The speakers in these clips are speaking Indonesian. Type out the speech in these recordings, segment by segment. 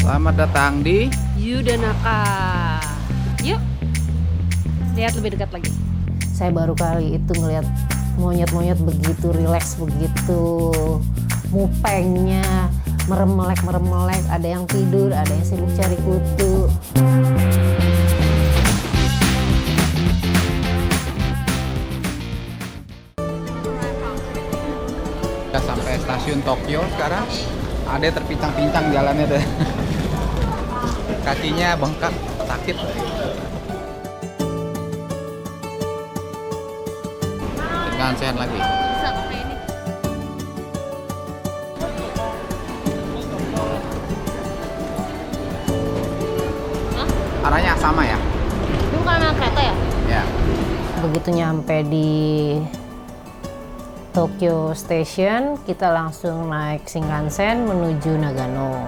Selamat datang di Yudanaka. Yuk, lihat lebih dekat lagi. Saya baru kali itu ngelihat monyet-monyet begitu rileks, begitu mupengnya, merem-melek, ada yang tidur, ada yang sibuk cari kutu. Kita sampai stasiun Tokyo sekarang. Ada terpincang-pincang jalannya deh. Kakinya bengkak, sakit. Shinkansen lagi. Bisa pakai ini. Arahnya sama ya? Ini bukan anak kereta ya? Ya. Begitu nyampe di Tokyo Station, kita langsung naik Shinkansen menuju Nagano.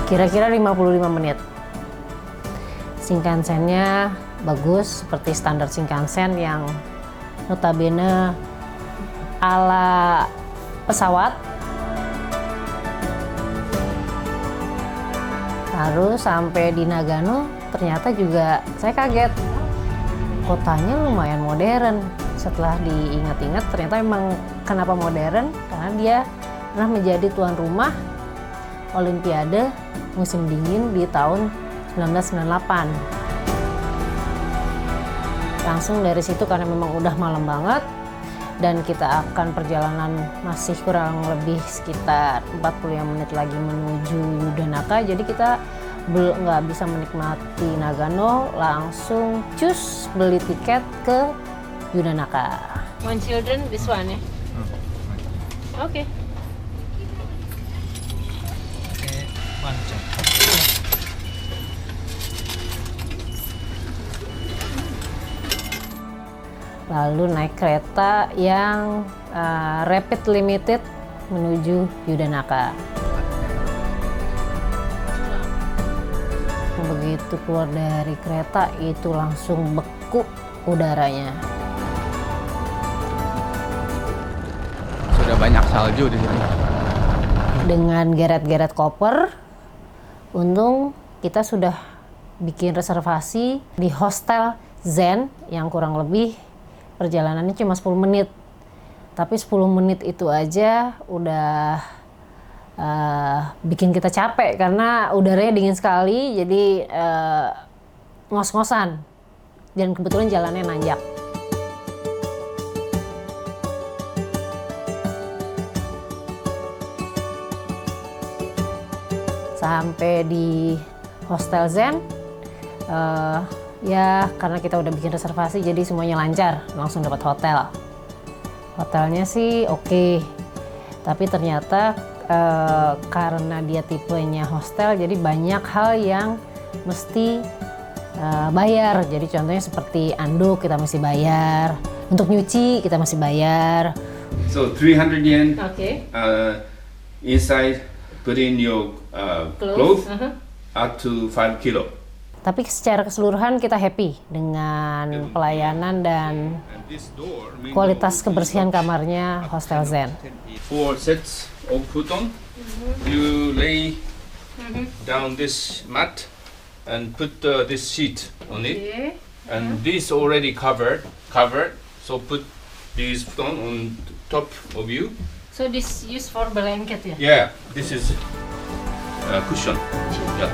Kira-kira 55 menit. Shinkansennya bagus, seperti standar Shinkansen yang notabene ala pesawat. Lalu sampai di Nagano, ternyata juga saya kaget. Kotanya lumayan modern. Setelah diingat-ingat, ternyata memang kenapa modern? Karena dia pernah menjadi tuan rumah Olimpiade musim dingin di tahun 1998. Langsung dari situ, karena memang udah malam banget dan kita akan perjalanan masih kurang lebih sekitar 45 menit lagi menuju Yudanaka, jadi kita nggak bisa menikmati Nagano, langsung cus beli tiket ke Yudanaka. One children, this one ya? Oke. Lalu naik kereta yang Rapid Limited menuju Yudanaka. Begitu keluar dari kereta itu langsung beku udaranya. Sudah banyak salju di sini. Dengan geret-geret koper, untung kita sudah bikin reservasi di Hostel Zen yang kurang lebih perjalanannya cuma 10 menit. Tapi 10 menit itu aja udah bikin kita capek karena udaranya dingin sekali, jadi ngos-ngosan. Dan kebetulan jalannya nanjak. Sampai di Hostel Zen, ya karena kita udah bikin reservasi jadi semuanya lancar, langsung dapat hotel. Hotelnya sih oke, tapi ternyata karena dia tipenya hostel, jadi banyak hal yang mesti bayar. Jadi contohnya seperti anduk kita mesti bayar, untuk nyuci kita mesti bayar. So 300 yen. Oke. Inside, put in your clothes up to 5 kilo. Tapi secara keseluruhan kita happy dengan pelayanan dan kualitas kebersihan kamarnya Hostel Zen. 4 sets of futon. You lay down this mat and put this sheet on it. Okay. And this already covered. So put this futon on top of you. So this used for blanket ya? Yeah, this is cushion. Yeah.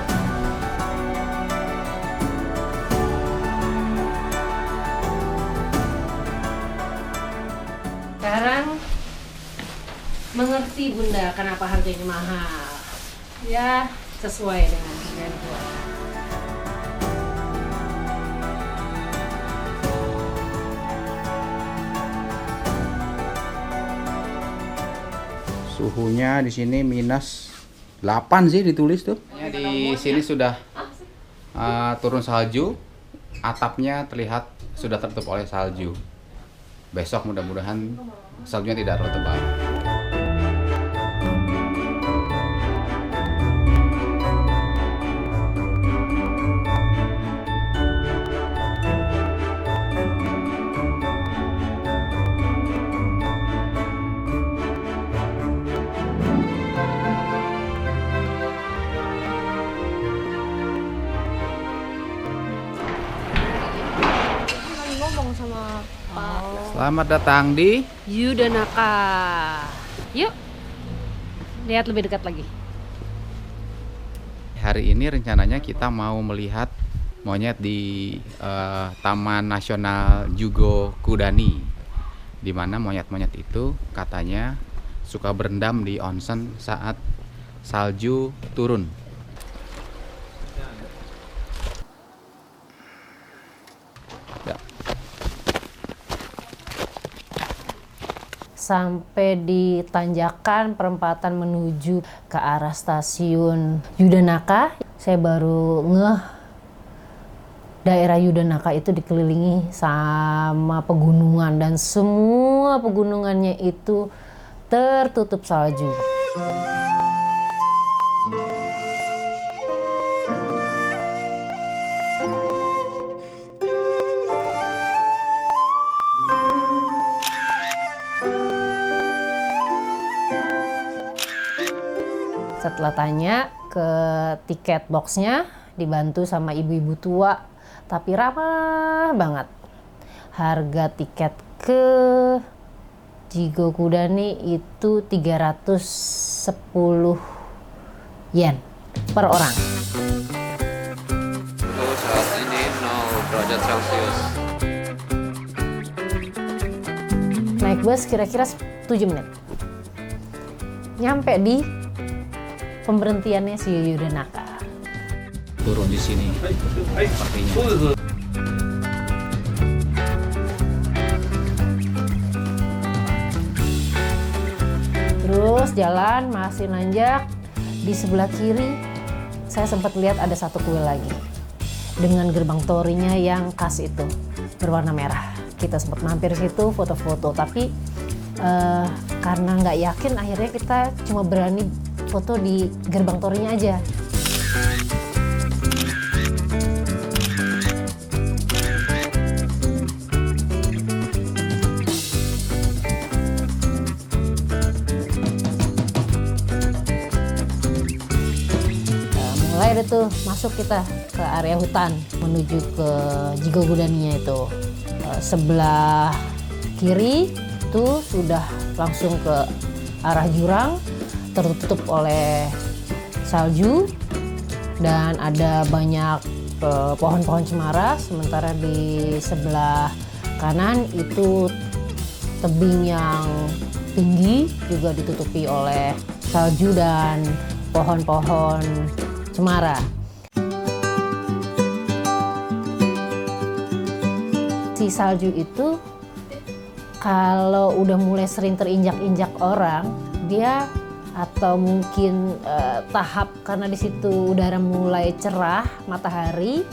Sekarang mengerti Bunda kenapa harganya mahal. Ya, sesuai dengan harga gua. Suhunya di sini minus 8 sih ditulis tuh. Di sini sudah turun salju, atapnya terlihat sudah tertutup oleh salju. Besok mudah-mudahan saljunya tidak terlalu tebal. Selamat datang di Yudanaka. Yuk, lihat lebih dekat lagi. hari ini rencananya kita mau melihat monyet di Taman Nasional Jugo Kudani, di mana monyet-monyet itu katanya suka berendam di onsen saat salju turun. Ya. Sampai di tanjakan perempatan menuju ke arah stasiun Yudanaka, saya baru ngeh daerah Yudanaka itu dikelilingi sama pegunungan dan semua pegunungannya itu tertutup salju. Setelah tanya ke tiket boxnya, dibantu sama ibu-ibu tua, tapi ramah banget. Harga tiket ke Jigo Kudani itu 310 yen per orang. Untuk saat ini 0 derajat Celcius. Naik bus kira-kira 7 menit. Nyampe di pemberhentiannya si Yudanaka. Turun di sini sepertinya. Terus jalan masih nanjak, di sebelah kiri saya sempat lihat ada satu kuil lagi dengan gerbang torinya yang khas itu berwarna merah. Kita sempat mampir situ foto-foto, tapi karena nggak yakin akhirnya kita cuma berani foto di gerbang torinya aja. Mulai deh tuh masuk kita ke area hutan menuju ke Jigo Kudaninya itu. Sebelah kiri itu sudah langsung ke arah jurang tertutup oleh salju dan ada banyak pohon-pohon cemara, sementara di sebelah kanan itu tebing yang tinggi juga ditutupi oleh salju dan pohon-pohon cemara. Si salju itu kalau udah mulai sering terinjak-injak orang, dia atau mungkin tahap karena di situ udara mulai cerah, matahari,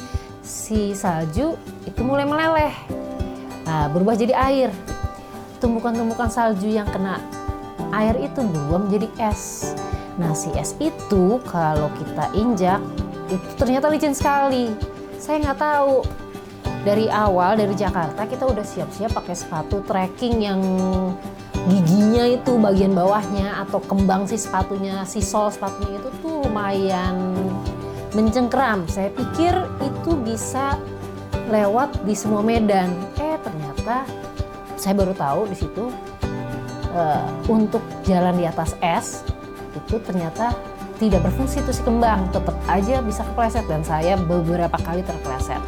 si salju itu mulai meleleh, berubah jadi air. Tumpukan-tumpukan salju yang kena air itu berubah menjadi es. Nah, si es itu kalau kita injak itu ternyata licin sekali. Saya nggak tahu. Dari awal dari Jakarta kita udah siap-siap pakai sepatu trekking yang giginya itu bagian bawahnya atau kembang si sepatunya, si sol sepatunya itu tuh lumayan mencengkeram. Saya pikir itu bisa lewat di semua medan. Ternyata saya baru tahu di situ untuk jalan di atas es itu ternyata tidak berfungsi tuh si kembang, tetap aja bisa kepleset dan saya beberapa kali terpleset.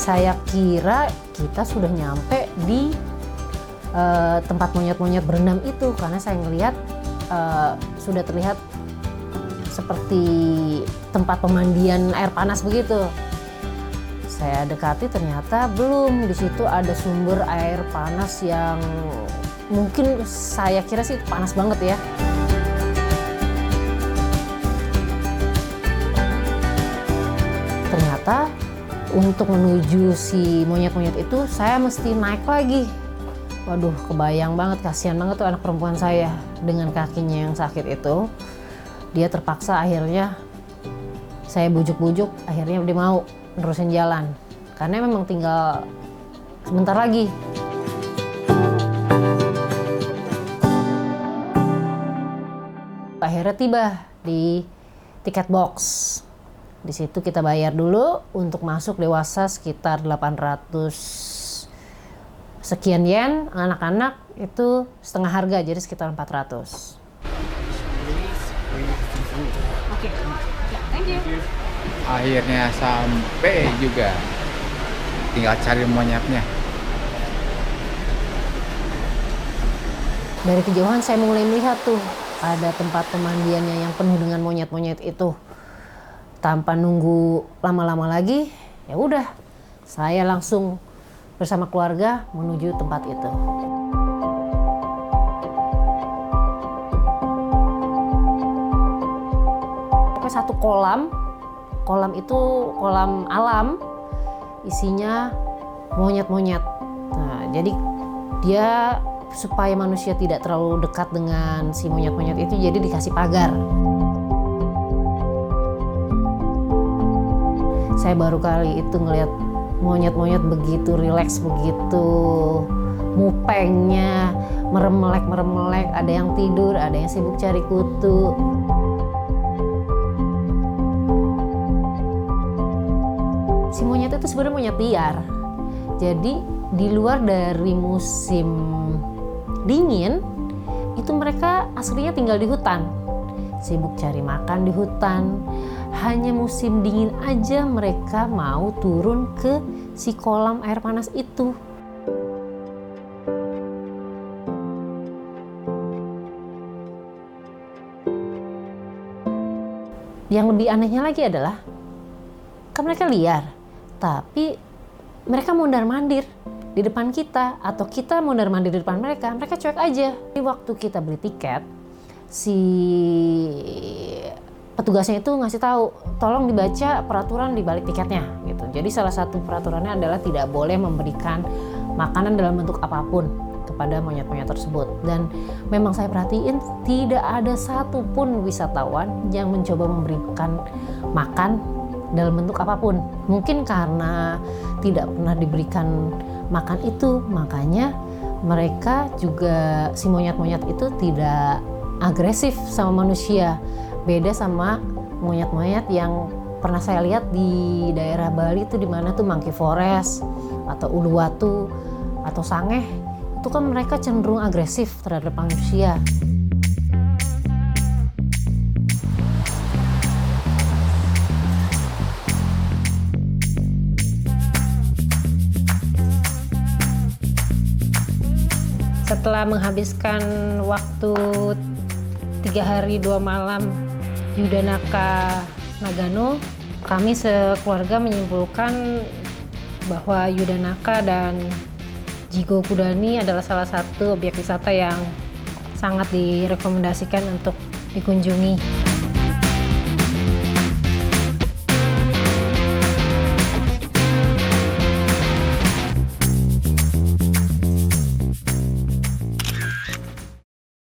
Saya kira kita sudah nyampe di tempat monyet-monyet berendam itu karena saya ngelihat sudah terlihat seperti tempat pemandian air panas begitu. Saya dekati ternyata belum, di situ ada sumber air panas yang mungkin saya kira sih panas banget ya. Ternyata untuk menuju si monyet-monyet itu saya mesti naik lagi. Waduh, kebayang banget, kasihan banget tuh anak perempuan saya dengan kakinya yang sakit itu. Dia terpaksa akhirnya saya bujuk-bujuk, akhirnya dia mau nerusin jalan. Karena memang tinggal sebentar lagi. akhirnya tiba di tiket box. Di situ kita bayar dulu, untuk masuk dewasa sekitar 800 sekian yen, anak-anak itu setengah harga, jadi sekitar 400. Akhirnya sampai juga. Tinggal cari monyetnya. Dari kejauhan saya mulai melihat tuh ada tempat pemandiannya yang penuh dengan monyet-monyet itu. Tanpa nunggu lama-lama lagi, ya udah, saya langsung bersama keluarga menuju tempat itu. Sampai satu kolam itu kolam alam, isinya monyet-monyet. Nah, jadi dia supaya manusia tidak terlalu dekat dengan si monyet-monyet itu, jadi dikasih pagar. Saya baru kali itu ngelihat monyet-monyet begitu rileks, begitu mupengnya, meremelek, ada yang tidur, ada yang sibuk cari kutu. Si monyet itu sebenarnya monyet liar. Jadi di luar dari musim dingin, itu mereka aslinya tinggal di hutan. Sibuk cari makan di hutan. Hanya musim dingin aja mereka mau turun ke si kolam air panas itu. Yang lebih anehnya lagi adalah, kan mereka liar, tapi mereka mondar-mandir di depan kita, atau kita mondar-mandir di depan mereka, mereka cuek aja. Di waktu kita beli tiket, si petugasnya itu ngasih tahu, tolong dibaca peraturan di balik tiketnya gitu. Jadi salah satu peraturannya adalah tidak boleh memberikan makanan dalam bentuk apapun kepada monyet-monyet tersebut. Dan memang saya perhatiin tidak ada satupun wisatawan yang mencoba memberikan makan dalam bentuk apapun. Mungkin karena tidak pernah diberikan makan itu, makanya mereka juga, si monyet-monyet itu tidak agresif sama manusia. Beda sama monyet-monyet yang pernah saya lihat di daerah Bali itu, di mana tuh Monkey Forest atau Uluwatu atau Sangeh, itu kan mereka cenderung agresif terhadap manusia. Setelah menghabiskan waktu 3 hari 2 malam Yudanaka Nagano, kami sekeluarga menyimpulkan bahwa Yudanaka dan Jigokudani adalah salah satu objek wisata yang sangat direkomendasikan untuk dikunjungi.